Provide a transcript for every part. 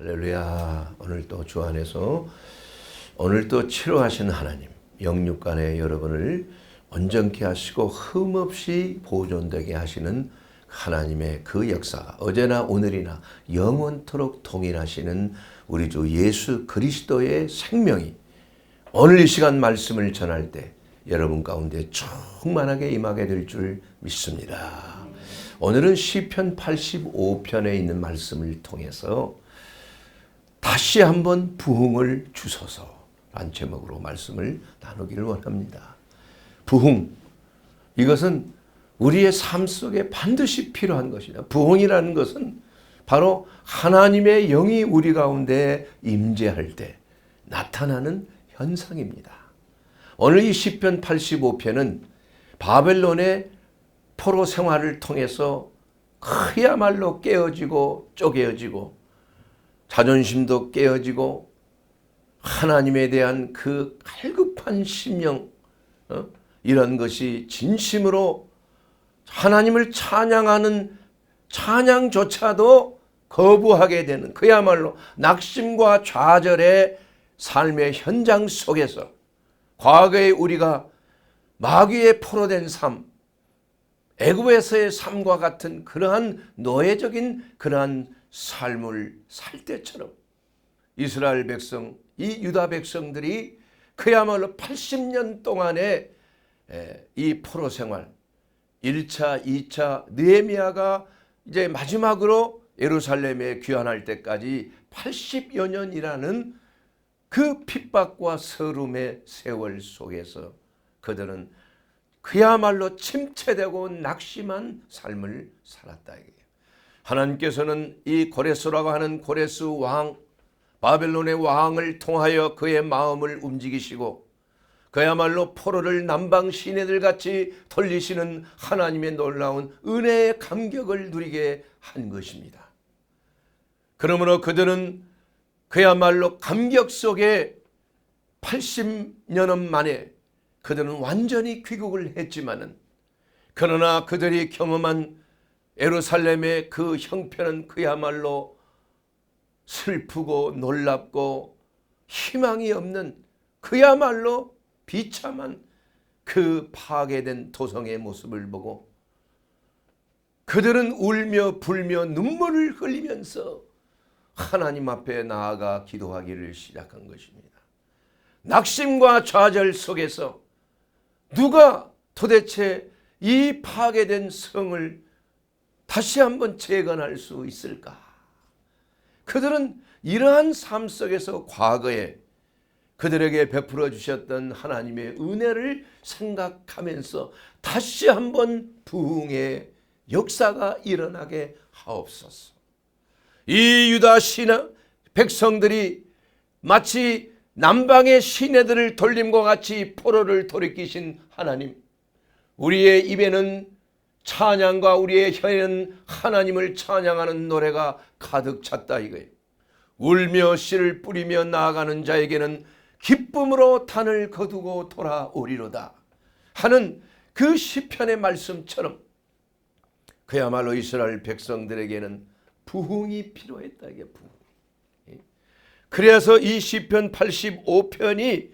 할렐루야. 오늘 또 주 안에서 오늘 또 치료하신 하나님, 영육간에 여러분을 온전케 하시고 흠없이 보존되게 하시는 하나님의 그 역사가 어제나 오늘이나 영원토록 동일하시는 우리 주 예수 그리스도의 생명이 오늘 이 시간 말씀을 전할 때 여러분 가운데 충만하게 임하게 될 줄 믿습니다. 오늘은 시편 85편에 있는 말씀을 통해서 다시 한번 부흥을 주소서 라는 제목으로 말씀을 나누기를 원합니다. 부흥, 이것은 우리의 삶 속에 반드시 필요한 것이다. 부흥이라는 것은 바로 하나님의 영이 우리 가운데 임재할 때 나타나는 현상입니다. 오늘 이 시편 85편은 바벨론의 포로 생활을 통해서 그야말로 깨어지고 쪼개어지고 자존심도 깨어지고 하나님에 대한 그 갈급한 심령, 이런 것이 진심으로 하나님을 찬양하는 찬양조차도 거부하게 되는 그야말로 낙심과 좌절의 삶의 현장 속에서 과거에 우리가 마귀의 포로된 삶, 애굽에서의 삶과 같은 그러한 노예적인 그러한 삶을 살 때처럼 이스라엘 백성, 이 유다 백성들이 그야말로 80년 동안의 이 포로 생활, 1차, 2차 느헤미야가 이제 마지막으로 예루살렘에 귀환할 때까지 80여 년이라는 그 핍박과 서름의 세월 속에서 그들은 그야말로 침체되고 낙심한 삶을 살았다. 하나님께서는 이 고레스라고 하는 고레스 왕, 바벨론의 왕을 통하여 그의 마음을 움직이시고 그야말로 포로를 남방 시내들 같이 돌리시는 하나님의 놀라운 은혜의 감격을 누리게 한 것입니다. 그러므로 그들은 그야말로 감격 속에 80년 만에 그들은 완전히 귀국을 했지만은 그러나 그들이 경험한 예루살렘의 그 형편은 그야말로 슬프고 놀랍고 희망이 없는 그야말로 비참한 그 파괴된 도성의 모습을 보고 그들은 울며 불며 눈물을 흘리면서 하나님 앞에 나아가 기도하기를 시작한 것입니다. 낙심과 좌절 속에서 누가 도대체 이 파괴된 성을 다시 한번 재건할 수 있을까? 그들은 이러한 삶 속에서 과거에 그들에게 베풀어 주셨던 하나님의 은혜를 생각하면서 다시 한번 부흥의 역사가 일어나게 하옵소서. 이 유다 신하 백성들이 마치 남방의 시내들을 돌림과 같이 포로를 돌이키신 하나님, 우리의 입에는 찬양과 우리의 혀에는 하나님을 찬양하는 노래가 가득 찼다 이거예요. 울며 씨를 뿌리며 나아가는 자에게는 기쁨으로 단을 거두고 돌아오리로다 하는 그 시편의 말씀처럼 그야말로 이스라엘 백성들에게는 부흥이 필요했다. 이게 부흥. 그래서 이 시편 85편이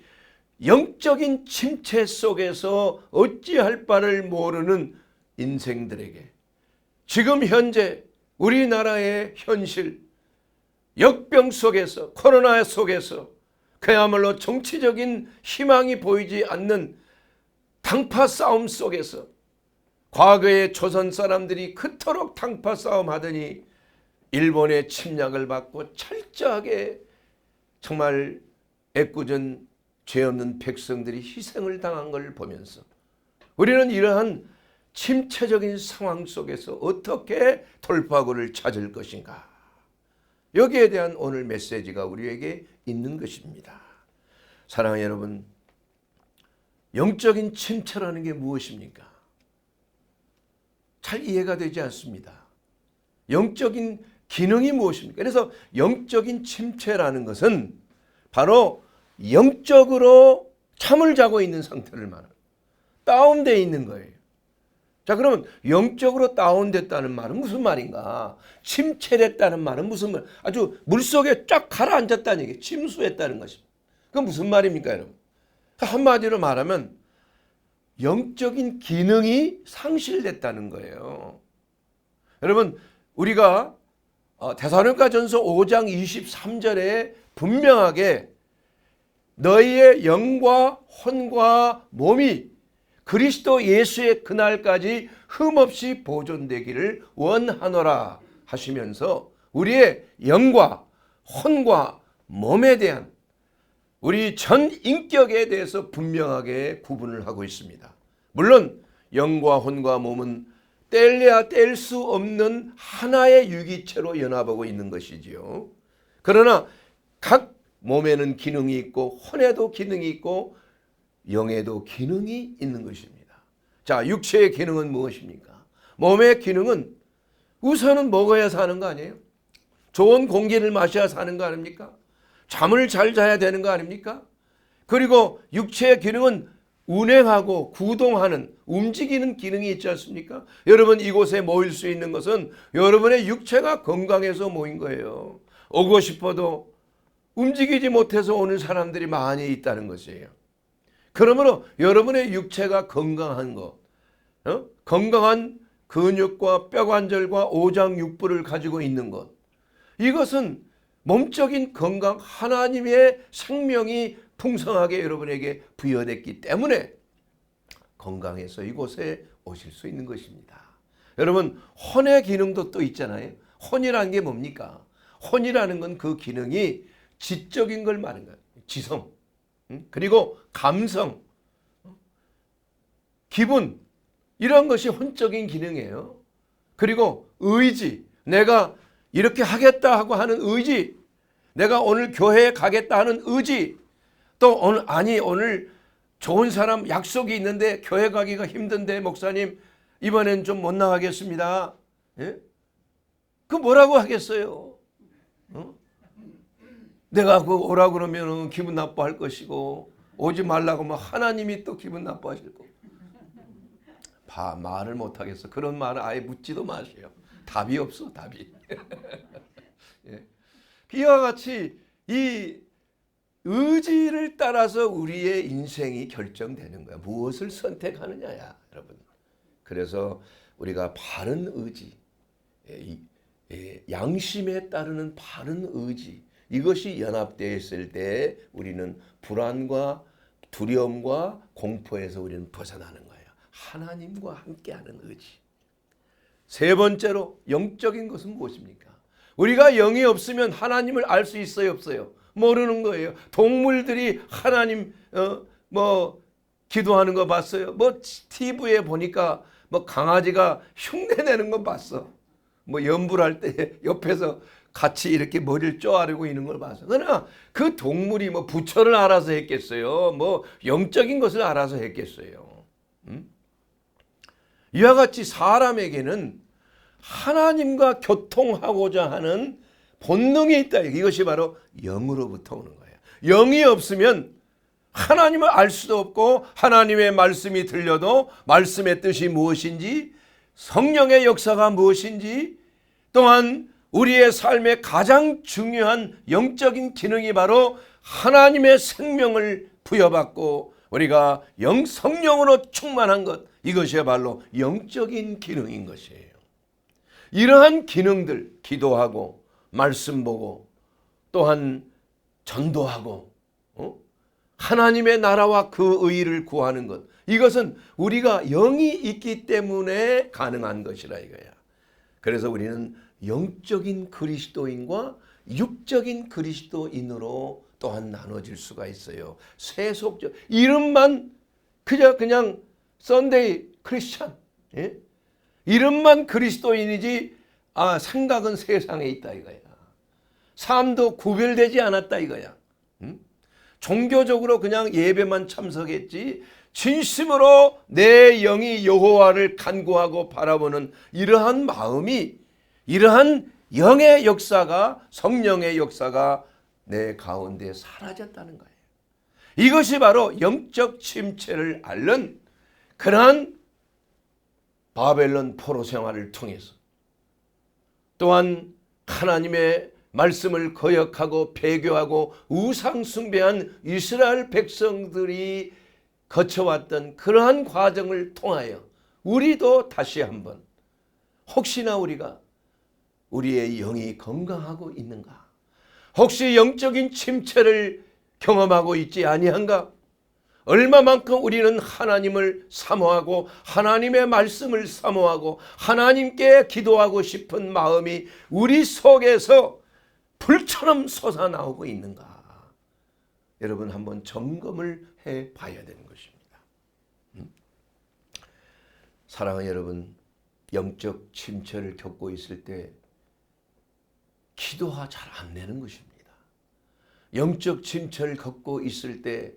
영적인 침체 속에서 어찌할 바를 모르는 인생들에게 지금 현재 우리나라의 현실, 역병 속에서 코로나 속에서 그야말로 정치적인 희망이 보이지 않는 당파 싸움 속에서 과거의 조선 사람들이 그토록 당파 싸움 하더니 일본의 침략을 받고 철저하게 정말 애꿎은 죄 없는 백성들이 희생을 당한 걸 보면서 우리는 이러한 침체적인 상황 속에서 어떻게 돌파구를 찾을 것인가? 여기에 대한 오늘 메시지가 우리에게 있는 것입니다. 사랑하는 여러분, 영적인 침체라는 게 무엇입니까? 잘 이해가 되지 않습니다. 영적인 기능이 무엇입니까? 그래서 영적인 침체라는 것은 바로 영적으로 잠을 자고 있는 상태를 말합니다. 다운되어 있는 거예요. 자, 그러면 영적으로 다운됐다는 말은 무슨 말인가? 침체됐다는 말은 무슨 말? 아주 물속에 쫙 가라앉았다는 얘기, 침수했다는 것입니다. 그건 무슨 말입니까, 여러분? 한마디로 말하면 영적인 기능이 상실됐다는 거예요. 여러분, 우리가 데살로니가전서 5장 23절에 분명하게 너희의 영과 혼과 몸이 그리스도 예수의 그날까지 흠없이 보존되기를 원하노라 하시면서 우리의 영과 혼과 몸에 대한 우리 전 인격에 대해서 분명하게 구분을 하고 있습니다. 물론 영과 혼과 몸은 뗄래야 뗄 수 없는 하나의 유기체로 연합하고 있는 것이지요. 그러나 각 몸에는 기능이 있고 혼에도 기능이 있고 영에도 기능이 있는 것입니다. 자, 육체의 기능은 무엇입니까? 몸의 기능은 우선은 먹어야 사는 거 아니에요? 좋은 공기를 마셔야 사는 거 아닙니까? 잠을 잘 자야 되는 거 아닙니까? 그리고 육체의 기능은 운행하고 구동하는 움직이는 기능이 있지 않습니까? 여러분 이곳에 모일 수 있는 것은 여러분의 육체가 건강해서 모인 거예요. 오고 싶어도 움직이지 못해서 오는 사람들이 많이 있다는 것이에요. 그러므로 여러분의 육체가 건강한 것, 건강한 근육과 뼈관절과 오장육부를 가지고 있는 것, 이것은 몸적인 건강, 하나님의 생명이 풍성하게 여러분에게 부여됐기 때문에 건강해서 이곳에 오실 수 있는 것입니다. 여러분 혼의 기능도 또 있잖아요. 혼이라는 게 뭡니까? 혼이라는 건 그 기능이 지적인 걸 말하는 거예요. 지성, 그리고 감성, 기분, 이런 것이 혼적인 기능이에요. 그리고 의지, 내가 이렇게 하겠다 하고 하는 의지, 내가 오늘 교회에 가겠다 하는 의지, 또 오늘 좋은 사람 약속이 있는데 교회 가기가 힘든데 목사님 이번엔 좀 못 나가겠습니다. 예? 그 뭐라고 하겠어요? 내가 그 오라 그러면 기분 나빠할 것이고 오지 말라고 하면 하나님이 또 기분 나빠하실 거고. 말을 못 하겠어. 그런 말을 아예 묻지도 마세요. 답이 없어, 답이. 예. 이와 같이 이 의지를 따라서 우리의 인생이 결정되는 거야. 무엇을 선택하느냐야, 여러분. 그래서 우리가 바른 의지, 양심에 따르는 바른 의지, 이것이 연합되어 있을 때 우리는 불안과 두려움과 공포에서 우리는 벗어나는 거예요. 하나님과 함께하는 의지. 세 번째로 영적인 것은 무엇입니까? 우리가 영이 없으면 하나님을 알 수 있어요, 없어요? 모르는 거예요. 동물들이 하나님 기도하는 거 봤어요? TV에 보니까 강아지가 흉내 내는 거 봤어. 연불할 때 옆에서 같이 이렇게 머리를 쪼아리고 있는 걸 봤어. 그러나 그 동물이 부처를 알아서 했겠어요? 영적인 것을 알아서 했겠어요? 이와 같이 사람에게는 하나님과 교통하고자 하는 본능이 있다. 이것이 바로 영으로부터 오는 거예요. 영이 없으면 하나님을 알 수도 없고 하나님의 말씀이 들려도 말씀의 뜻이 무엇인지 성령의 역사가 무엇인지 또한 우리의 삶의 가장 중요한 영적인 기능이 바로 하나님의 생명을 부여받고 우리가 성령으로 충만한 것, 이것이야말로 영적인 기능인 것이에요. 이러한 기능들, 기도하고 말씀 보고 또한 전도하고 하나님의 나라와 그 의를 구하는 것, 이것은 우리가 영이 있기 때문에 가능한 것이라 이거야. 그래서 우리는 영적인 그리스도인과 육적인 그리스도인으로 또한 나눠질 수가 있어요. 세속적 이름만 그냥 썬데이 크리스찬, 예? 이름만 그리스도인이지 생각은 세상에 있다 이거야. 삶도 구별되지 않았다 이거야. 종교적으로 그냥 예배만 참석했지 진심으로 내 영이 여호와를 간구하고 바라보는 이러한 마음이, 이러한 영의 역사가, 성령의 역사가 내 가운데 사라졌다는 거예요. 이것이 바로 영적 침체를 앓는 그러한 바벨론 포로 생활을 통해서 또한 하나님의 말씀을 거역하고 배교하고 우상 숭배한 이스라엘 백성들이 거쳐왔던 그러한 과정을 통하여 우리도 다시 한번 혹시나 우리가 우리의 영이 건강하고 있는가? 혹시 영적인 침체를 경험하고 있지 아니한가? 얼마만큼 우리는 하나님을 사모하고 하나님의 말씀을 사모하고 하나님께 기도하고 싶은 마음이 우리 속에서 불처럼 솟아나오고 있는가? 여러분 한번 점검을 해봐야 되는 것입니다. 사랑하는 여러분, 영적 침체를 겪고 있을 때 기도가 잘 안 되는 것입니다. 영적 침체를 겪고 있을 때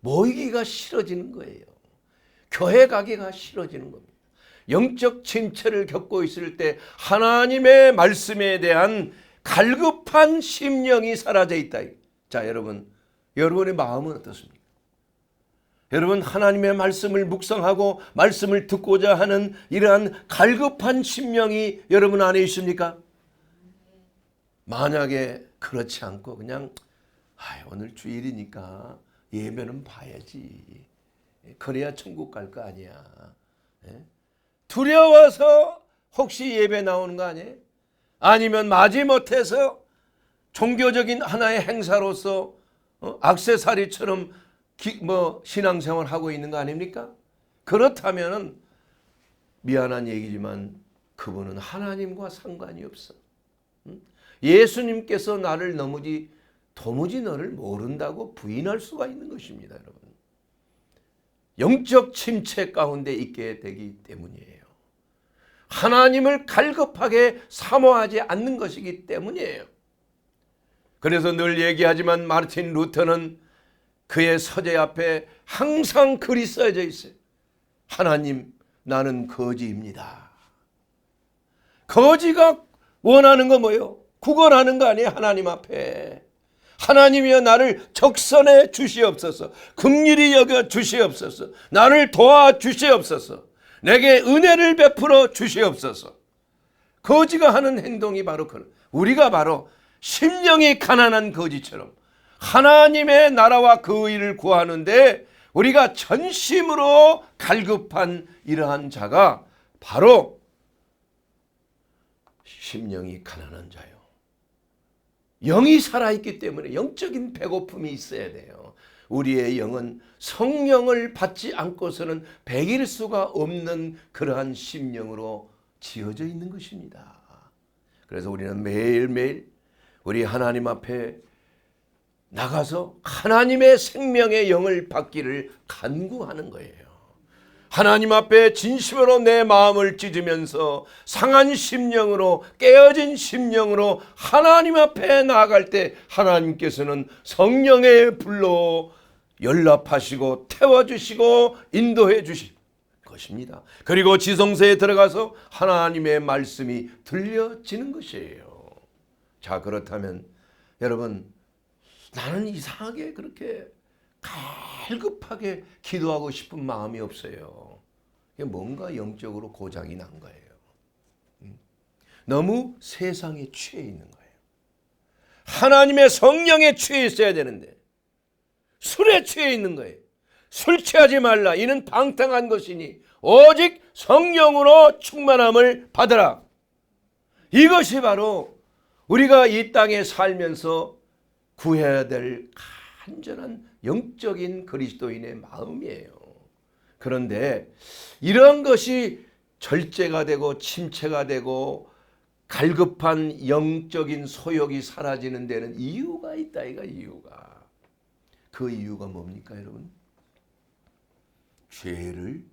모이기가 싫어지는 거예요. 교회 가기가 싫어지는 겁니다. 영적 침체를 겪고 있을 때 하나님의 말씀에 대한 갈급한 심령이 사라져 있다. 자, 여러분의 마음은 어떻습니까? 여러분 하나님의 말씀을 묵상하고 말씀을 듣고자 하는 이러한 갈급한 심령이 여러분 안에 있습니까? 만약에 그렇지 않고 그냥 오늘 주일이니까 예배는 봐야지. 그래야 천국 갈 거 아니야. 두려워서 혹시 예배 나오는 거 아니에요? 아니면 마지못해서 종교적인 하나의 행사로서 액세서리처럼 신앙생활 하고 있는 거 아닙니까? 그렇다면 미안한 얘기지만 그분은 하나님과 상관이 없어. 예수님께서 나를 도무지 너를 모른다고 부인할 수가 있는 것입니다, 여러분. 영적 침체 가운데 있게 되기 때문이에요. 하나님을 갈급하게 사모하지 않는 것이기 때문이에요. 그래서 늘 얘기하지만 마르틴 루터는 그의 서재 앞에 항상 글이 써져 있어요. 하나님, 나는 거지입니다. 거지가 원하는 거 뭐예요? 구걸하는 거 아니에요? 하나님 앞에. 하나님이여 나를 적선해 주시옵소서. 긍휼히 여겨 주시옵소서. 나를 도와 주시옵소서. 내게 은혜를 베풀어 주시옵소서. 거지가 하는 행동이 바로 우리가 바로 심령이 가난한 거지처럼 하나님의 나라와 그 의를 구하는데 우리가 전심으로 갈급한 이러한 자가 바로 심령이 가난한 자요. 영이 살아있기 때문에 영적인 배고픔이 있어야 돼요. 우리의 영은 성령을 받지 않고서는 배길 수가 없는 그러한 심령으로 지어져 있는 것입니다. 그래서 우리는 매일매일 우리 하나님 앞에 나가서 하나님의 생명의 영을 받기를 간구하는 거예요. 하나님 앞에 진심으로 내 마음을 찢으면서 상한 심령으로 깨어진 심령으로 하나님 앞에 나아갈 때 하나님께서는 성령의 불로 연락하시고 태워주시고 인도해 주실 것입니다. 그리고 지성소에 들어가서 하나님의 말씀이 들려지는 것이에요. 자, 그렇다면 여러분, 나는 이상하게 그렇게 갈급하게 기도하고 싶은 마음이 없어요. 뭔가 영적으로 고장이 난 거예요. 너무 세상에 취해 있는 거예요. 하나님의 성령에 취해 있어야 되는데 술에 취해 있는 거예요. 술 취하지 말라. 이는 방탕한 것이니 오직 성령으로 충만함을 받으라. 이것이 바로 우리가 이 땅에 살면서 구해야 될 간절한 영적인 그리스도인의 마음이에요. 그런데 이런 것이 절제가 되고 침체가 되고 갈급한 영적인 소욕이 사라지는 데는 이유가 있다. 이유가. 그 이유가 뭡니까, 여러분? 죄를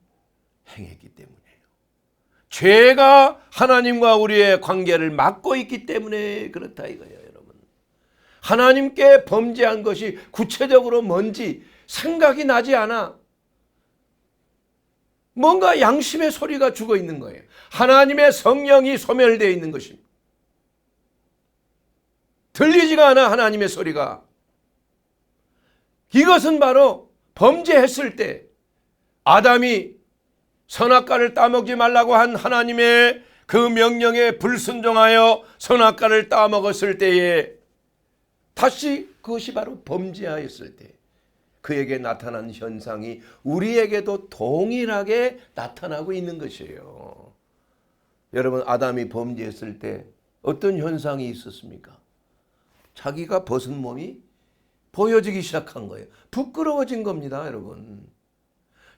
행했기 때문이에요. 죄가 하나님과 우리의 관계를 막고 있기 때문에 그렇다 이거예요, 여러분. 하나님께 범죄한 것이 구체적으로 뭔지 생각이 나지 않아. 뭔가 양심의 소리가 죽어 있는 거예요. 하나님의 성령이 소멸되어 있는 것입니다. 들리지가 않아, 하나님의 소리가. 이것은 바로 범죄했을 때 아담이 선악과를 따먹지 말라고 한 하나님의 그 명령에 불순종하여 선악과를 따먹었을 때에 다시 그것이 바로 범죄하였을 때 그에게 나타난 현상이 우리에게도 동일하게 나타나고 있는 것이에요. 여러분, 아담이 범죄했을 때 어떤 현상이 있었습니까? 자기가 벗은 몸이 보여지기 시작한 거예요. 부끄러워진 겁니다, 여러분.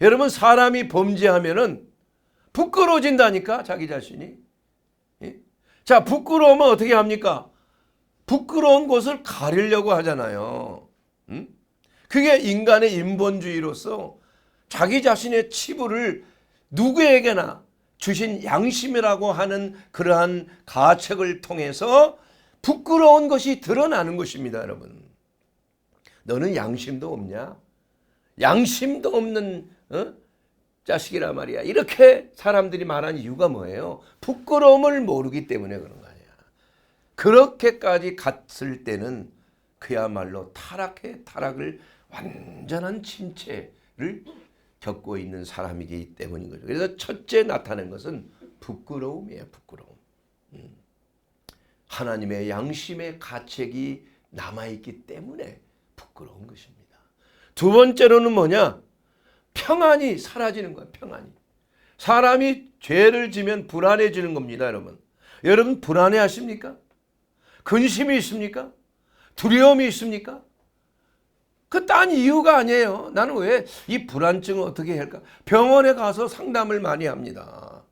여러분, 사람이 범죄하면은 부끄러워진다니까, 자기 자신이. 자, 부끄러우면 어떻게 합니까? 부끄러운 곳을 가리려고 하잖아요. 그게 인간의 인본주의로서 자기 자신의 치부를 누구에게나 주신 양심이라고 하는 그러한 가책을 통해서 부끄러운 것이 드러나는 것입니다, 여러분. 너는 양심도 없냐? 양심도 없는 자식이라 말이야. 이렇게 사람들이 말하는 이유가 뭐예요? 부끄러움을 모르기 때문에 그런 거 아니야. 그렇게까지 갔을 때는 그야말로 타락을 완전한 침체를 겪고 있는 사람이기 때문인 거죠. 그래서 첫째 나타낸 것은 부끄러움이에요. 부끄러움. 하나님의 양심의 가책이 남아있기 때문에 부끄러운 것입니다. 두 번째로는 뭐냐? 평안이 사라지는 거예요. 평안이. 사람이 죄를 지면 불안해지는 겁니다, 여러분. 여러분, 불안해하십니까? 근심이 있습니까? 두려움이 있습니까? 그 딴 이유가 아니에요. 나는 왜 이 불안증을 어떻게 해야 할까? 병원에 가서 상담을 많이 합니다.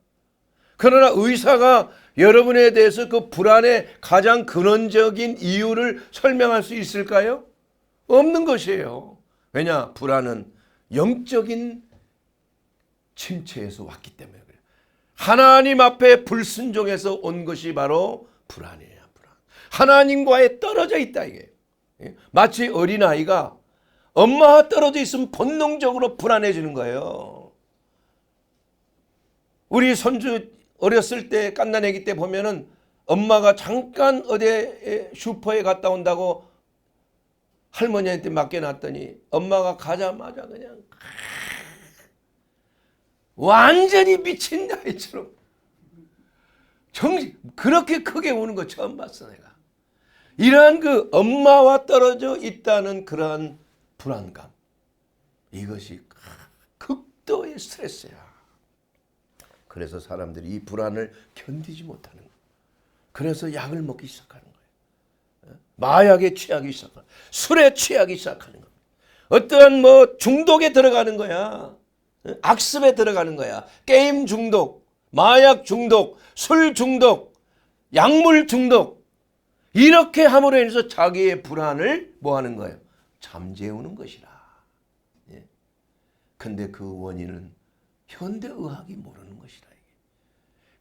그러나 의사가 여러분에 대해서 그 불안의 가장 근원적인 이유를 설명할 수 있을까요? 없는 것이에요. 왜냐? 불안은 영적인 침체에서 왔기 때문에 그래요. 하나님 앞에 불순종해서 온 것이 바로 불안이에요. 불안. 하나님과의 떨어져 있다 이게. 마치 어린아이가 엄마와 떨어져 있으면 본능적으로 불안해지는 거예요. 우리 손주 어렸을 때 갓난아기 때 보면은 엄마가 잠깐 어디 슈퍼에 갔다 온다고 할머니한테 맡겨놨더니 엄마가 가자마자 그냥 완전히 미친 아이처럼 그렇게 크게 우는 거 처음 봤어 내가. 이러한 그 엄마와 떨어져 있다는 그러한 불안감, 이것이 극도의 스트레스야. 그래서 사람들이 이 불안을 견디지 못하는 거예요. 그래서 약을 먹기 시작하는 거예요. 마약에 취하기 시작하는, 술에 취하기 시작하는 겁니다. 어떠한 중독에 들어가는 거야. 악습에 들어가는 거야. 게임 중독, 마약 중독, 술 중독, 약물 중독. 이렇게 함으로 인해서 자기의 불안을 뭐 하는 거예요? 잠재우는 것이라. 근데 그 원인은 현대의학이 모르는 것이라.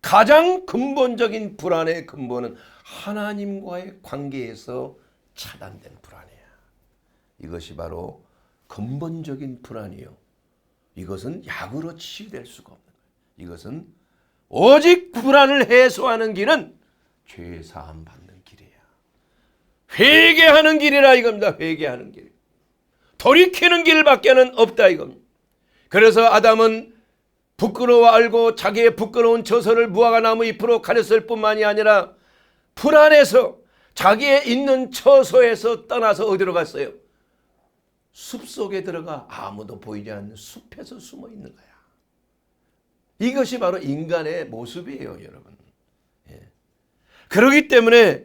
가장 근본적인 불안의 근본은 하나님과의 관계에서 차단된 불안이야. 이것이 바로 근본적인 불안이요. 이것은 약으로 치유될 수가 없는 거예요. 이것은 오직 불안을 해소하는 길은 죄 사함 받는 길이야. 회개하는 길이라 이겁니다. 회개하는 길. 돌이키는 길밖에는 없다 이겁니다. 그래서 아담은 부끄러워 알고 자기의 부끄러운 처소를 무화과 나무 잎으로 가렸을 뿐만이 아니라 불안해서 자기의 있는 처소에서 떠나서 어디로 갔어요? 숲속에 들어가 아무도 보이지 않는 숲에서 숨어 있는 거야. 이것이 바로 인간의 모습이에요, 여러분. 그렇기 때문에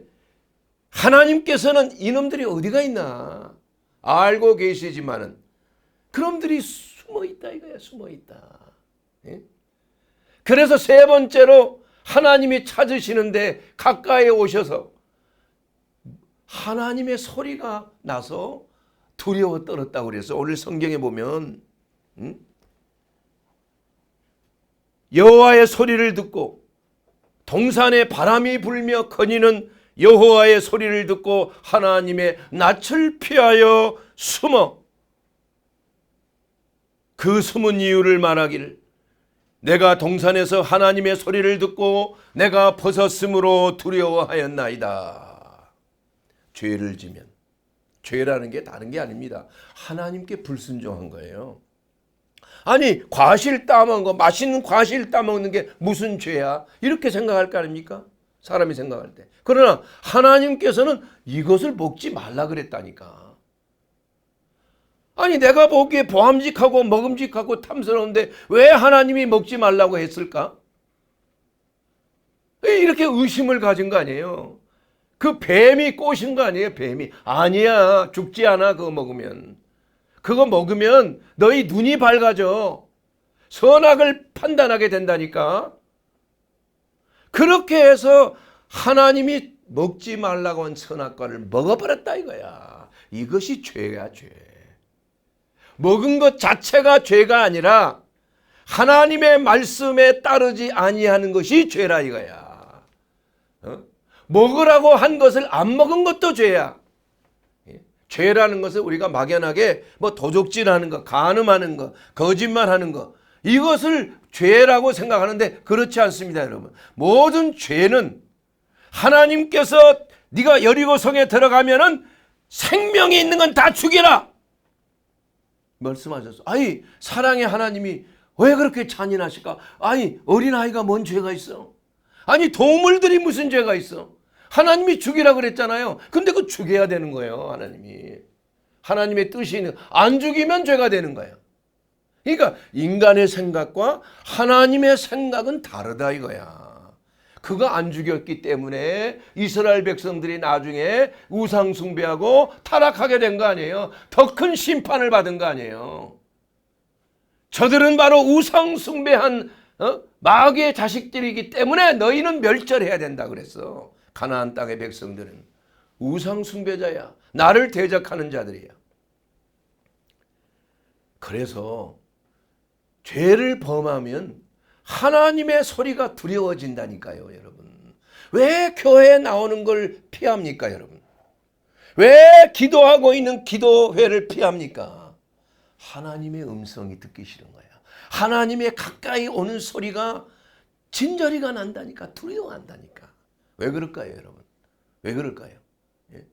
하나님께서는 이놈들이 어디가 있나 알고 계시지만은 그놈들이 숨어 있다 이거야. 숨어 있다. 그래서 세 번째로 하나님이 찾으시는데 가까이 오셔서 하나님의 소리가 나서 두려워 떨었다고 그래서 오늘 성경에 보면 여호와의 소리를 듣고 동산에 바람이 불며 거니는 여호와의 소리를 듣고 하나님의 낯을 피하여 숨어 그 숨은 이유를 말하기를 내가 동산에서 하나님의 소리를 듣고 내가 벗었으므로 두려워하였나이다. 죄를 지면 죄라는 게 다른 게 아닙니다. 하나님께 불순종한 거예요. 아니 과실 따먹는 거, 맛있는 과실 따먹는 게 무슨 죄야? 이렇게 생각할 거 아닙니까? 사람이 생각할 때. 그러나 하나님께서는 이것을 먹지 말라 그랬다니까. 아니 내가 보기에 보암직하고 먹음직하고 탐스러운데 왜 하나님이 먹지 말라고 했을까? 이렇게 의심을 가진 거 아니에요. 그 뱀이 꼬신 거 아니에요, 뱀이. 아니야, 죽지 않아, 그거 먹으면. 그거 먹으면 너희 눈이 밝아져. 선악을 판단하게 된다니까. 그렇게 해서 하나님이 먹지 말라고 한 선악과를 먹어버렸다 이거야. 이것이 죄야, 죄. 먹은 것 자체가 죄가 아니라 하나님의 말씀에 따르지 아니하는 것이 죄라 이거야. 먹으라고 한 것을 안 먹은 것도 죄야. 죄라는 것은 우리가 막연하게 뭐 도적질하는 거, 간음하는 거, 거짓말하는 거, 이것을 죄라고 생각하는데 그렇지 않습니다, 여러분. 모든 죄는 하나님께서 네가 여리고성에 들어가면은 생명이 있는 건 다 죽여라 말씀하셨어. 아니 사랑의 하나님이 왜 그렇게 잔인하실까? 아니 어린아이가 뭔 죄가 있어? 아니 동물들이 무슨 죄가 있어? 하나님이 죽이라 그랬잖아요. 근데 그 죽여야 되는 거예요, 하나님이. 하나님의 뜻이 있는, 안 죽이면 죄가 되는 거예요. 그러니까 인간의 생각과 하나님의 생각은 다르다 이거야. 그거 안 죽였기 때문에 이스라엘 백성들이 나중에 우상 숭배하고 타락하게 된 거 아니에요. 더 큰 심판을 받은 거 아니에요. 저들은 바로 우상 숭배한 마귀의 자식들이기 때문에 너희는 멸절해야 된다 그랬어. 가나안 땅의 백성들은 우상 숭배자야. 나를 대적하는 자들이야. 그래서 죄를 범하면 하나님의 소리가 두려워진다니까요, 여러분. 왜 교회에 나오는 걸 피합니까, 여러분? 왜 기도하고 있는 기도회를 피합니까? 하나님의 음성이 듣기 싫은 거야. 하나님의 가까이 오는 소리가 진저리가 난다니까, 두려워한다니까. 왜 그럴까요, 여러분? 왜 그럴까요? 예?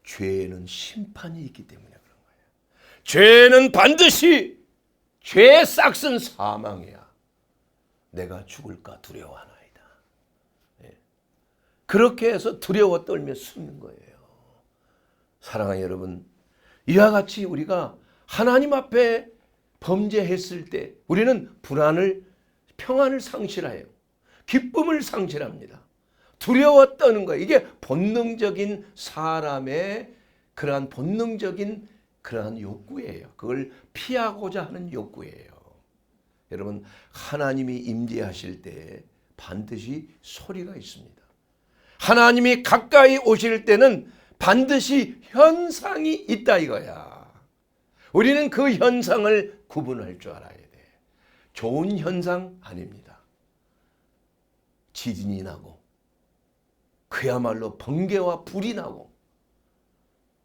죄에는 심판이 있기 때문에 그런 거예요. 죄는 반드시 죄의 싹은 사망이야. 내가 죽을까 두려워하나이다. 예. 그렇게 해서 두려워 떨며 숨는 거예요. 사랑하는 여러분, 이와 같이 우리가 하나님 앞에 범죄했을 때 우리는 불안을, 평안을 상실해요. 기쁨을 상실합니다. 두려워 떠는 거예요. 이게 본능적인 사람의 그러한 본능적인 그러한 욕구예요. 그걸 피하고자 하는 욕구예요. 여러분, 하나님이 임재하실 때 반드시 소리가 있습니다. 하나님이 가까이 오실 때는 반드시 현상이 있다 이거야. 우리는 그 현상을 구분할 줄 알아야 돼. 좋은 현상 아닙니다. 지진이 나고 그야말로 번개와 불이 나고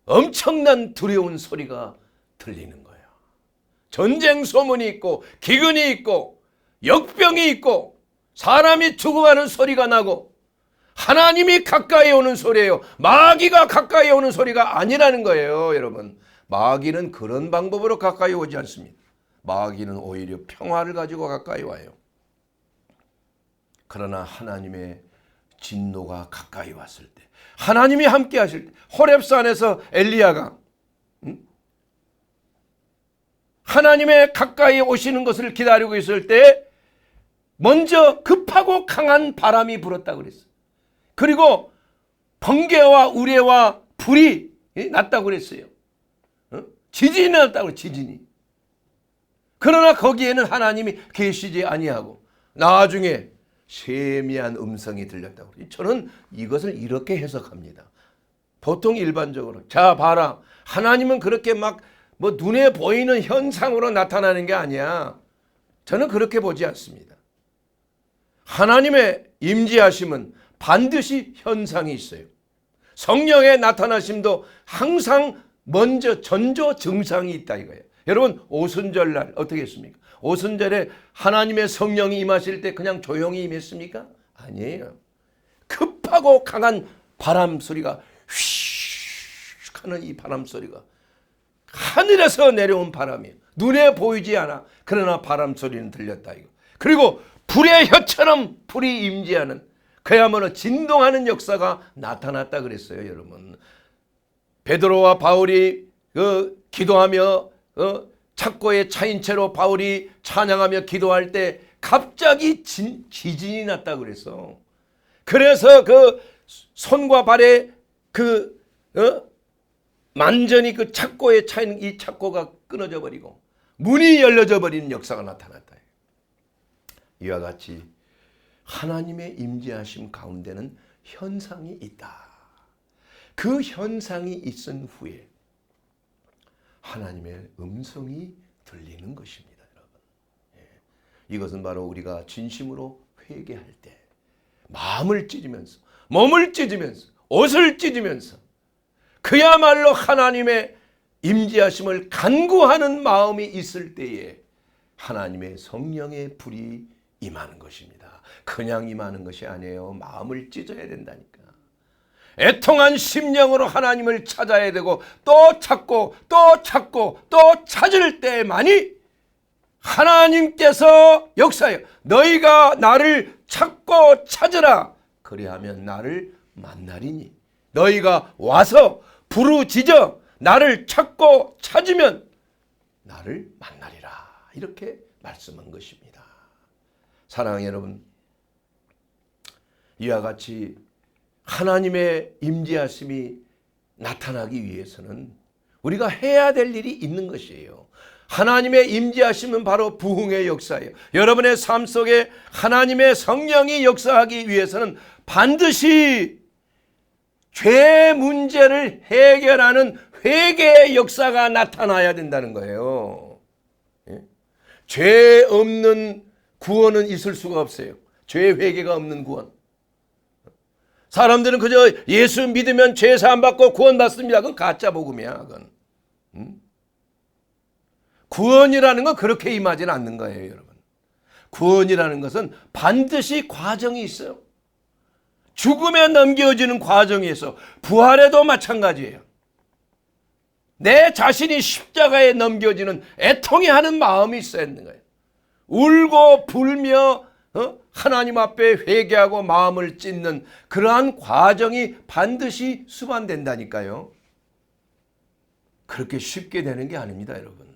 엄청난 두려운 소리가 들리는 거예요. 전쟁 소문이 있고 기근이 있고 역병이 있고 사람이 죽어가는 소리가 나고 하나님이 가까이 오는 소리예요. 마귀가 가까이 오는 소리가 아니라는 거예요, 여러분. 마귀는 그런 방법으로 가까이 오지 않습니다. 마귀는 오히려 평화를 가지고 가까이 와요. 그러나 하나님의 진노가 가까이 왔을 때, 하나님이 함께 하실 때, 호렙산에서 엘리야가 하나님의 가까이 오시는 것을 기다리고 있을 때 먼저 급하고 강한 바람이 불었다고 그랬어요. 그리고 번개와 우레와 불이 났다고 그랬어요. 지진이 났다고 그랬어요. 지진이. 그러나 거기에는 하나님이 계시지 아니하고 나중에 세미한 음성이 들렸다고 그래요. 저는 이것을 이렇게 해석합니다. 보통 일반적으로 자 봐라, 하나님은 그렇게 막 뭐 눈에 보이는 현상으로 나타나는 게 아니야. 저는 그렇게 보지 않습니다. 하나님의 임재하심은 반드시 현상이 있어요. 성령의 나타나심도 항상 먼저 전조 증상이 있다 이거예요. 여러분, 오순절날 어떻게 했습니까? 오순절에 하나님의 성령이 임하실 때 그냥 조용히 임했습니까? 아니에요. 급하고 강한 바람 소리가 휘익 하는 이 바람 소리가 하늘에서 내려온 바람이에요. 눈에 보이지 않아. 그러나 바람 소리는 들렸다 이거. 그리고 불의 혀처럼 불이 임재하는 그야말로 진동하는 역사가 나타났다 그랬어요, 여러분. 베드로와 바울이 기도하며 착고에 차인 채로 바울이 찬양하며 기도할 때 갑자기 지진이 났다 그랬어. 그래서 그 손과 발에 완전히 그 착고에 차인 이 착고가 끊어져 버리고 문이 열려져 버리는 역사가 나타났다. 이와 같이 하나님의 임재하심 가운데는 현상이 있다. 그 현상이 있은 후에 하나님의 음성이 들리는 것입니다, 여러분. 이것은 바로 우리가 진심으로 회개할 때 마음을 찢으면서 몸을 찢으면서 옷을 찢으면서 그야말로 하나님의 임재하심을 간구하는 마음이 있을 때에 하나님의 성령의 불이 임하는 것입니다. 그냥 임하는 것이 아니에요. 마음을 찢어야 된다니까. 애통한 심령으로 하나님을 찾아야 되고 또 찾고 또 찾고 또 찾을 때만이 하나님께서 역사해요. 너희가 나를 찾고 찾으라. 그리하면 나를 만나리니. 너희가 와서 부르짖어 나를 찾고 찾으면 나를 만나리라. 이렇게 말씀한 것입니다. 사랑하는 여러분, 이와 같이 하나님의 임재하심이 나타나기 위해서는 우리가 해야 될 일이 있는 것이에요. 하나님의 임재하심은 바로 부흥의 역사예요. 여러분의 삶 속에 하나님의 성령이 역사하기 위해서는 반드시 죄 문제를 해결하는 회개의 역사가 나타나야 된다는 거예요. 죄 없는 구원은 있을 수가 없어요. 죄 회개가 없는 구원. 사람들은 그저 예수 믿으면 죄 사함 받고 구원받습니다. 그건 가짜 복음이야. 그건. 구원이라는 건 그렇게 임하지는 않는 거예요, 여러분. 구원이라는 것은 반드시 과정이 있어요. 죽음에 넘겨지는 과정이 있어. 부활에도 마찬가지예요. 내 자신이 십자가에 넘겨지는 애통해 하는 마음이 있어야 하는 거예요. 울고 불며 하나님 앞에 회개하고 마음을 찢는 그러한 과정이 반드시 수반된다니까요. 그렇게 쉽게 되는 게 아닙니다, 여러분.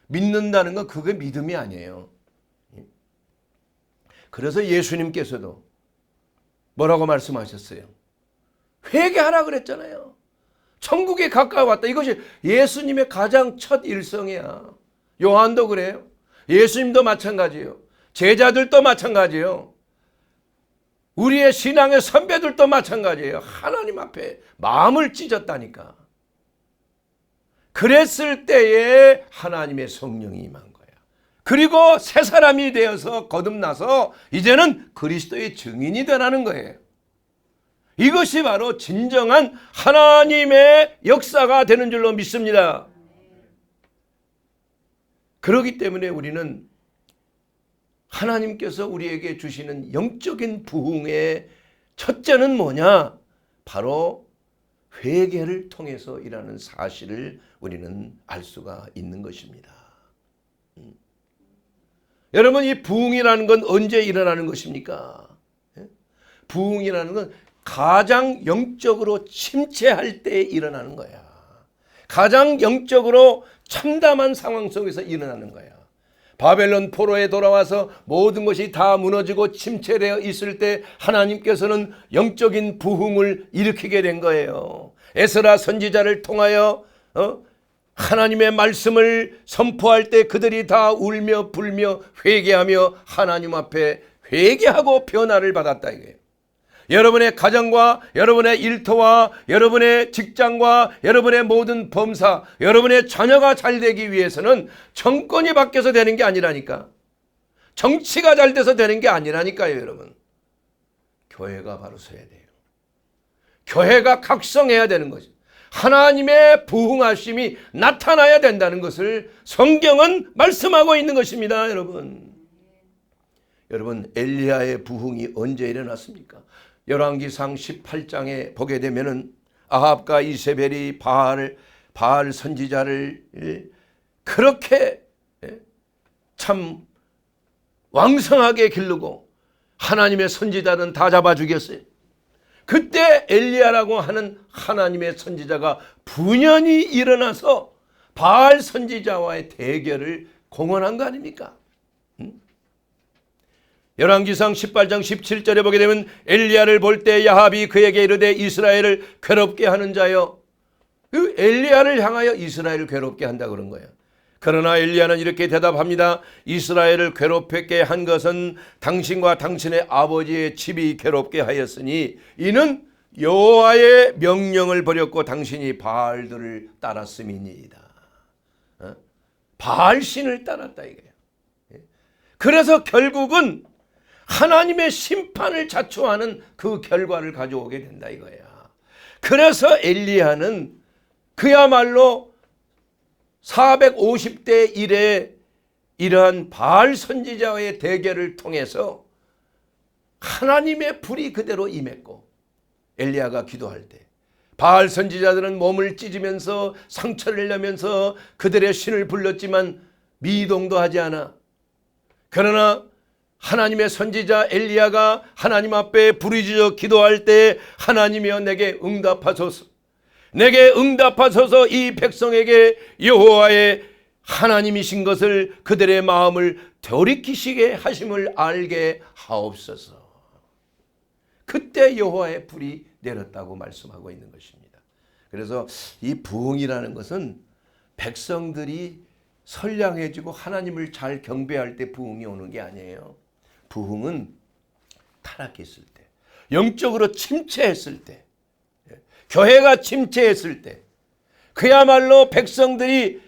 믿는다는 건 그게 믿음이 아니에요. 그래서 예수님께서도 뭐라고 말씀하셨어요? 회개하라 그랬잖아요. 천국에 가까워왔다. 이것이 예수님의 가장 첫 일성이야. 요한도 그래요. 예수님도 마찬가지예요. 제자들도 마찬가지예요. 우리의 신앙의 선배들도 마찬가지예요. 하나님 앞에 마음을 찢었다니까. 그랬을 때에 하나님의 성령이 임한 거야. 그리고 새 사람이 되어서 거듭나서 이제는 그리스도의 증인이 되라는 거예요. 이것이 바로 진정한 하나님의 역사가 되는 줄로 믿습니다. 그렇기 때문에 우리는 하나님께서 우리에게 주시는 영적인 부흥의 첫째는 뭐냐? 바로 회개를 통해서 일하는 사실을 우리는 알 수가 있는 것입니다. 여러분, 이 부흥이라는 건 언제 일어나는 것입니까? 부흥이라는 건 가장 영적으로 침체할 때 일어나는 거야. 가장 영적으로 참담한 상황 속에서 일어나는 거야. 바벨론 포로에 돌아와서 모든 것이 다 무너지고 침체되어 있을 때 하나님께서는 영적인 부흥을 일으키게 된 거예요. 에스라 선지자를 통하여 하나님의 말씀을 선포할 때 그들이 다 울며 불며 회개하며 하나님 앞에 회개하고 변화를 받았다 이거예요. 여러분의 가정과 여러분의 일터와 여러분의 직장과 여러분의 모든 범사, 여러분의 자녀가 잘 되기 위해서는 정권이 바뀌어서 되는 게 아니라니까. 정치가 잘 돼서 되는 게 아니라니까요, 여러분. 교회가 바로 서야 돼요. 교회가 각성해야 되는 거죠. 하나님의 부흥하심이 나타나야 된다는 것을 성경은 말씀하고 있는 것입니다, 여러분. 여러분, 엘리야의 부흥이 언제 일어났습니까? 열왕기상 18장에 보게 되면은 아합과 이세벨이 바알 선지자를 그렇게 참 왕성하게 기르고 하나님의 선지자는 다 잡아 죽였어요. 그때 엘리야라고 하는 하나님의 선지자가 분연히 일어나서 바알 선지자와의 대결을 공언한 거 아닙니까? 열왕기상 18장 17절에 보게 되면 엘리야를 볼 때 야합이 그에게 이르되 이스라엘을 괴롭게 하는 자여. 그 엘리야를 향하여 이스라엘을 괴롭게 한다 그런 거예요. 그러나 엘리야는 이렇게 대답합니다. 이스라엘을 괴롭게 한 것은 당신과 당신의 아버지의 집이 괴롭게 하였으니 이는 여호와의 명령을 버렸고 당신이 바알들을 따랐음이니이다. 바알신을 따랐다 이거예요. 그래서 결국은 하나님의 심판을 자초하는 그 결과를 가져오게 된다 이거야. 그래서 엘리야는 그야말로 450대 1의 이러한 바알 선지자와의 대결을 통해서 하나님의 불이 그대로 임했고, 엘리야가 기도할 때 바알 선지자들은 몸을 찢으면서 상처를 내면서 그들의 신을 불렀지만 미동도 하지 않아. 그러나 하나님의 선지자 엘리야가 하나님 앞에 부르짖어 기도할 때 하나님이여 내게 응답하소서. 내게 응답하소서. 이 백성에게 여호와의 하나님이신 것을 그들의 마음을 돌이키시게 하심을 알게 하옵소서. 그때 여호와의 불이 내렸다고 말씀하고 있는 것입니다. 그래서 이 부흥이라는 것은 백성들이 선량해지고 하나님을 잘 경배할 때 부흥이 오는 게 아니에요. 부흥은 타락했을 때, 영적으로 침체했을 때, 교회가 침체했을 때, 그야말로 백성들이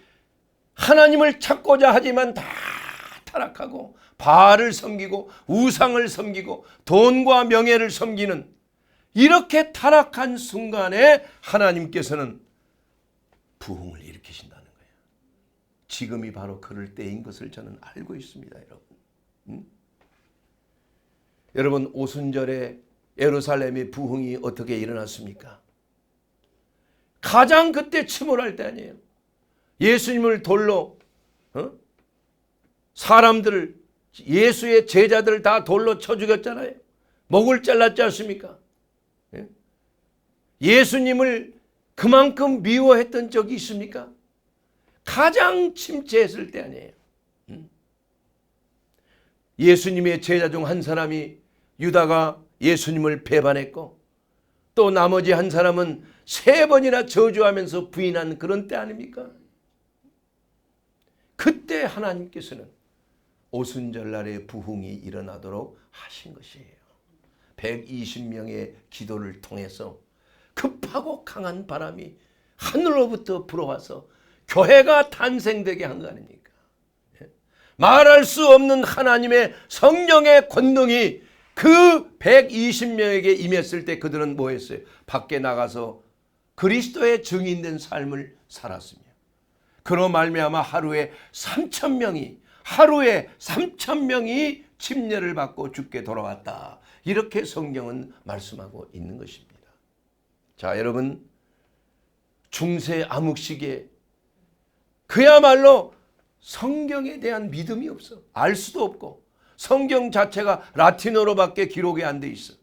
하나님을 찾고자 하지만 다 타락하고 바알을 섬기고 우상을 섬기고 돈과 명예를 섬기는 이렇게 타락한 순간에 하나님께서는 부흥을 일으키신다는 거예요. 지금이 바로 그럴 때인 것을 저는 알고 있습니다, 여러분. 여러분, 오순절에 예루살렘의 부흥이 어떻게 일어났습니까? 가장 그때 침몰할 때 아니에요. 예수님을 돌로 사람들을, 예수의 제자들을 다 돌로 쳐 죽였잖아요. 목을 잘랐지 않습니까? 예수님을 그만큼 미워했던 적이 있습니까? 가장 침체했을 때 아니에요. 예수님의 제자 중 한 사람이, 유다가 예수님을 배반했고 또 나머지 한 사람은 3번이나 저주하면서 부인한 그런 때 아닙니까? 그때 하나님께서는 오순절날에 부흥이 일어나도록 하신 것이에요. 120명의 기도를 통해서 급하고 강한 바람이 하늘로부터 불어와서 교회가 탄생되게 한 거 아닙니까? 말할 수 없는 하나님의 성령의 권능이 그 120명에게 임했을 때 그들은 뭐 했어요? 밖에 나가서 그리스도의 증인된 삶을 살았습니다. 그로 말미암아 하루에 3,000명이 침례를 받고 죽게 돌아왔다. 이렇게 성경은 말씀하고 있는 것입니다. 자, 여러분, 중세 암흑시기에 그야말로 성경에 대한 믿음이 없어. 알 수도 없고 성경 자체가 라틴어로밖에 기록이 안 돼 있어.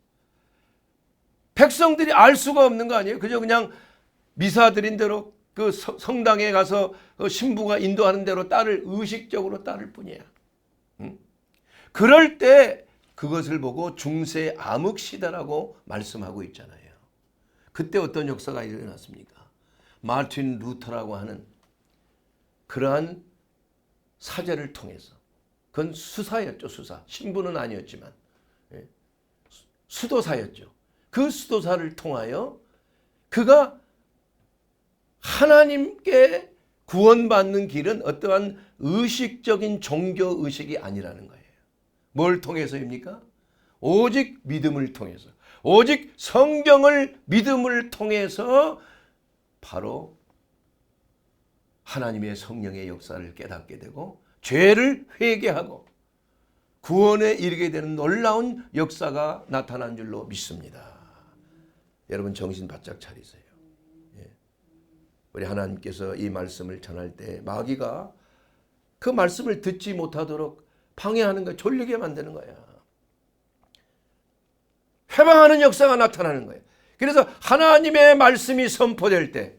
백성들이 알 수가 없는 거 아니에요? 그냥 미사 드린 대로 그 성당에 가서 그 신부가 인도하는 대로 의식적으로 따를 뿐이야. 그럴 때 그것을 보고 중세 암흑시대라고 말씀하고 있잖아요. 그때 어떤 역사가 일어났습니까? 마틴 루터라고 하는 그러한 사제를 통해서, 그건 수사였죠. 수사. 신부는 아니었지만 수도사였죠. 그 수도사를 통하여 그가 하나님께 구원받는 길은 어떠한 의식적인 종교의식이 아니라는 거예요. 뭘 통해서입니까? 오직 믿음을 통해서, 오직 성경을 믿음을 통해서 바로 하나님의 성령의 역사를 깨닫게 되고 죄를 회개하고 구원에 이르게 되는 놀라운 역사가 나타난 줄로 믿습니다. 여러분, 정신 바짝 차리세요. 우리 하나님께서 이 말씀을 전할 때 마귀가 그 말씀을 듣지 못하도록 방해하는 거야. 졸리게 만드는 거야. 회방하는 역사가 나타나는 거예요. 그래서 하나님의 말씀이 선포될 때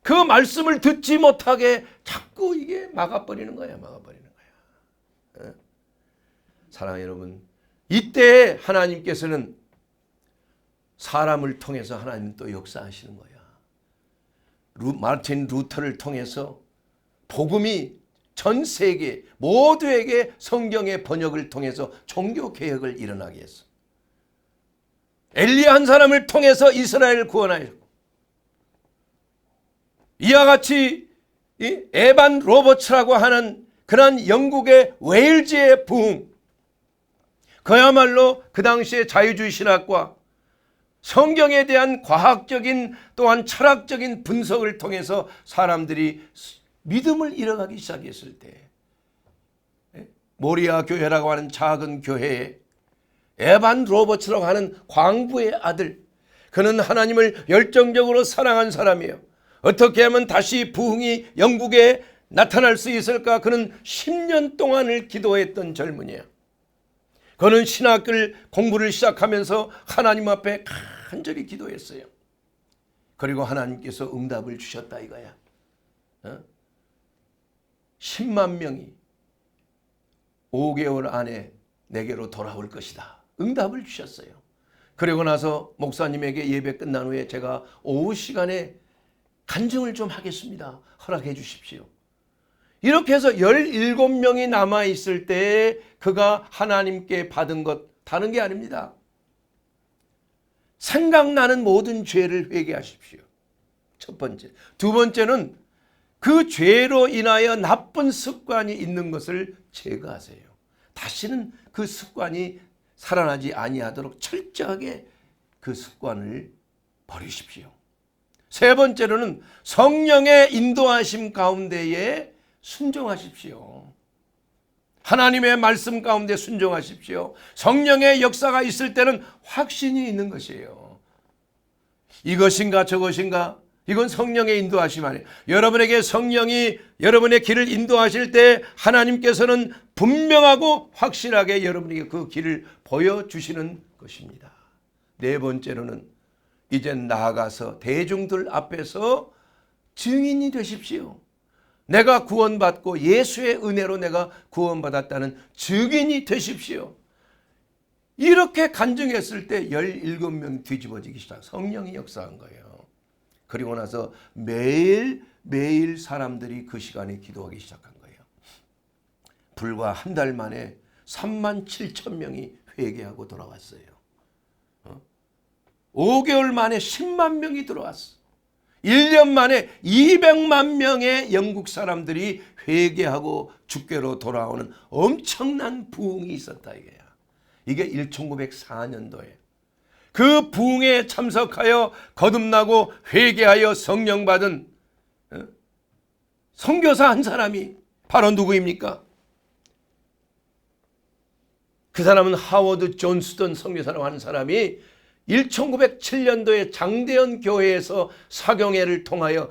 그 말씀을 듣지 못하게 자꾸 이게 막아버리는 거야. 막아버리는 거야. 사랑하는 여러분, 이때 하나님께서는 사람을 통해서 하나님 또 역사하시는 거야. 마르틴 루터를 통해서 복음이 전 세계 모두에게 성경의 번역을 통해서 종교 개혁을 일어나게 했어. 엘리야 한 사람을 통해서 이스라엘을 구원하였고, 이와 같이 에반 로버츠라고 하는 그런 영국의 웨일즈의 부흥, 그야말로 그 당시의 자유주의 신학과 성경에 대한 과학적인 또한 철학적인 분석을 통해서 사람들이 믿음을 잃어가기 시작했을 때, 모리아 교회라고 하는 작은 교회에 에반 로버츠라고 하는 광부의 아들, 그는 하나님을 열정적으로 사랑한 사람이에요. 어떻게 하면 다시 부흥이 영국에 나타날 수 있을까? 그는 10년 동안을 기도했던 젊은이에요. 그는 신학을 공부를 시작하면서 하나님 앞에 간절히 기도했어요. 그리고 하나님께서 응답을 주셨다 이거야. 10만 명이 5개월 안에 내게로 돌아올 것이다. 응답을 주셨어요. 그리고 나서 목사님에게 예배 끝난 후에 제가 오후 시간에 간증을 좀 하겠습니다. 허락해 주십시오. 이렇게 해서 17명이 남아있을 때 그가 하나님께 받은 것 다른 게 아닙니다. 생각나는 모든 죄를 회개하십시오. 첫 번째. 두 번째는 그 죄로 인하여 나쁜 습관이 있는 것을 제거하세요. 다시는 그 습관이 살아나지 아니하도록 철저하게 그 습관을 버리십시오. 세 번째로는 성령의 인도하심 가운데에 순종하십시오. 하나님의 말씀 가운데 순종하십시오. 성령의 역사가 있을 때는 확신이 있는 것이에요. 이것인가 저것인가? 이건 성령의 인도하심 아니에요. 여러분에게 성령이 여러분의 길을 인도하실 때 하나님께서는 분명하고 확실하게 여러분에게 그 길을 보여주시는 것입니다. 네 번째로는 이제 나아가서 대중들 앞에서 증인이 되십시오. 내가 구원받고 예수의 은혜로 내가 구원받았다는 증인이 되십시오. 이렇게 간증했을 때 17명 뒤집어지기 시작. 성령이 역사한 거예요. 그리고 나서 매일 사람들이 그 시간에 기도하기 시작한 거예요. 불과 한 달 만에 3만 7천 명이 회개하고 돌아왔어요. 5개월 만에 10만 명이 들어왔어. 1년 만에 200만 명의 영국 사람들이 회개하고 주께로 돌아오는 엄청난 부흥이 있었다 이거야. 이게 1904년도에 그 부흥에 참석하여 거듭나고 회개하여 성령 받은 선교사 한 사람이 바로 누구입니까? 그 사람은 하워드 존스턴 선교사라고 하는 사람이 1907년도에 장대현 교회에서 사경회를 통하여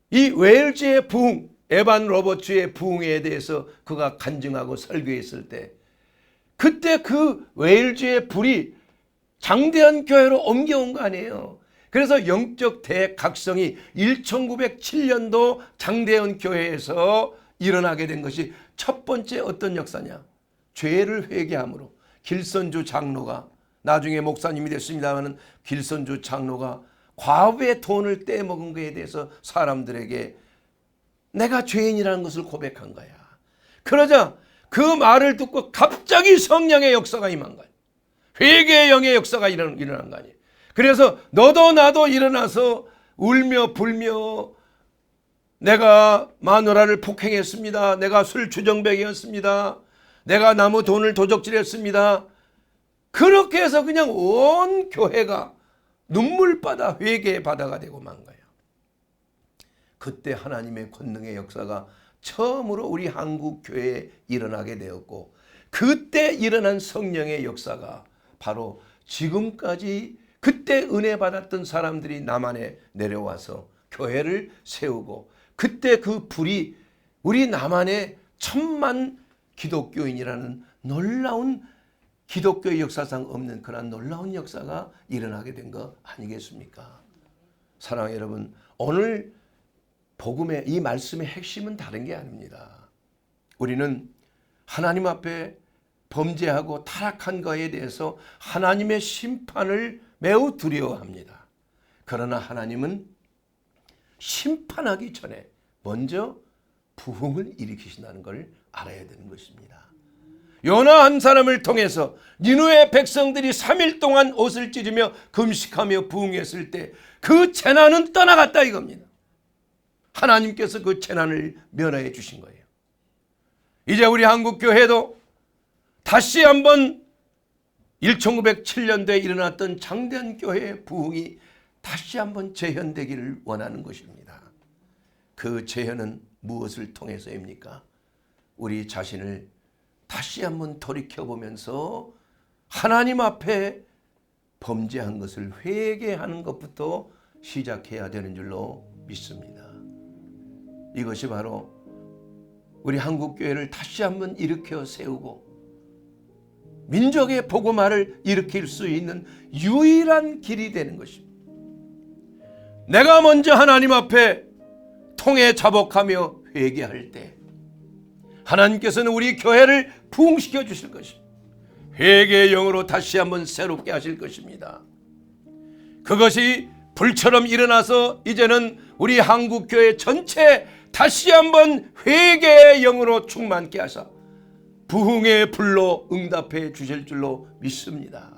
이 웨일즈의 부흥, 에반 로버츠의 부흥에 대해서 그가 간증하고 설교했을 때 그때 그 웨일즈의 불이 장대현 교회로 옮겨온 거 아니에요. 그래서 영적 대각성이 1907년도 장대현 교회에서 일어나게 된 것이 첫 번째 어떤 역사냐? 죄를 회개함으로 길선주 장로가 나중에 목사님이 됐습니다마는 길선주 장로가 과부의 돈을 떼먹은 것에 대해서 사람들에게 내가 죄인이라는 것을 고백한 거야. 그러자 그 말을 듣고 갑자기 성령의 역사가 임한 거야. 회개의 영의 역사가 일어난 거 아니에요. 그래서 너도 나도 일어나서 울며 불며 내가 마누라를 폭행했습니다. 내가 술 주정뱅이였습니다. 내가 나무 돈을 도적질했습니다. 그렇게 해서 그냥 온 교회가 눈물바다 회개의 바다가 되고 만 거예요. 그때 하나님의 권능의 역사가 처음으로 우리 한국 교회에 일어나게 되었고 그때 일어난 성령의 역사가 바로 지금까지 그때 은혜 받았던 사람들이 남한에 내려와서 교회를 세우고 그때 그 불이 우리 남한의 1000만 기독교인이라는 놀라운 기독교의 역사상 없는 그런 놀라운 역사가 일어나게 된 거 아니겠습니까? 사랑하는 여러분, 오늘 복음의 이 말씀의 핵심은 다른 게 아닙니다. 우리는 하나님 앞에 범죄하고 타락한 거에 대해서 하나님의 심판을 매우 두려워합니다. 그러나 하나님은 심판하기 전에 먼저 부흥을 일으키신다는 걸 알아야 되는 것입니다. 요나 한 사람을 통해서 니느웨 백성들이 3일 동안 옷을 찢으며 금식하며 부흥했을 때 그 재난은 떠나갔다 이겁니다. 하나님께서 그 재난을 면하여 주신 거예요. 이제 우리 한국교회도 다시 한번 1907년도에 일어났던 장대한 교회의 부흥이 다시 한번 재현되기를 원하는 것입니다. 그 재현은 무엇을 통해서입니까? 우리 자신을 다시 한번 돌이켜보면서 하나님 앞에 범죄한 것을 회개하는 것부터 시작해야 되는 줄로 믿습니다. 이것이 바로 우리 한국교회를 다시 한번 일으켜 세우고 민족의 복음화를 일으킬 수 있는 유일한 길이 되는 것입니다. 내가 먼저 하나님 앞에 통해 자복하며 회개할 때 하나님께서는 우리 교회를 부흥시켜 주실 것입니다. 회개의 영으로 다시 한번 새롭게 하실 것입니다. 그것이 불처럼 일어나서 이제는 우리 한국교회 전체 다시 한번 회개의 영으로 충만케 하사 부흥의 불로 응답해 주실 줄로 믿습니다.